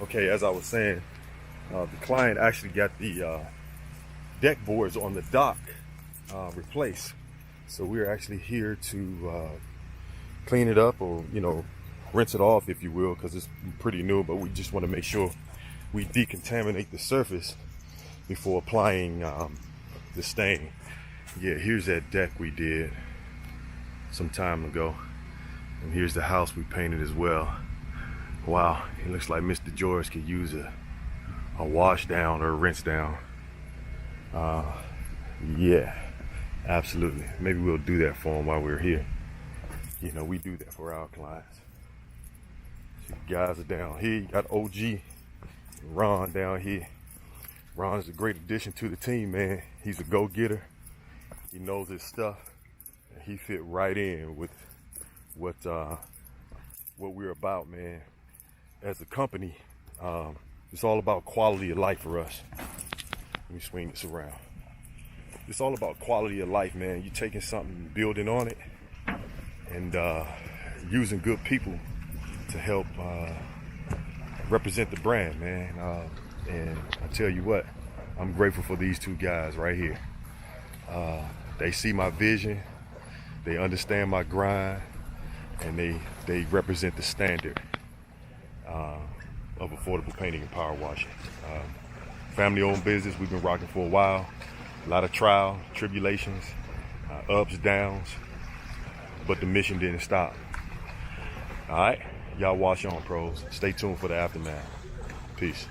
Okay, as I was saying, the client actually got the deck boards on the dock replaced. So we're actually here to clean it up, or rinse it off, if you will, because it's pretty new, but we just want to make sure we decontaminate the surface before applying the stain. Yeah, here's that deck we did some time ago, and here's the house we painted as well. Wow, it looks like Mr. George could use a wash down or a rinse down. Yeah, absolutely. Maybe we'll do that for him while we're here. We do that for our clients. So you guys are down here. You got OG Ron down here. Ron is a great addition to the team, man. He's a go-getter. He knows his stuff. And he fit right in with what we're about, man. As a company, it's all about quality of life for us. Let me swing this around. It's all about quality of life, man. You're taking something, building on it, and using good people to help represent the brand, man. And I tell you what, I'm grateful for these two guys right here. They see my vision, they understand my grind, and they represent the standard of affordable painting and power washing. Family-owned business. We've been rocking for a while. A lot of trial, tribulations, ups, downs, but the mission didn't stop. All right, y'all wash on, pros. Stay tuned for the aftermath. Peace.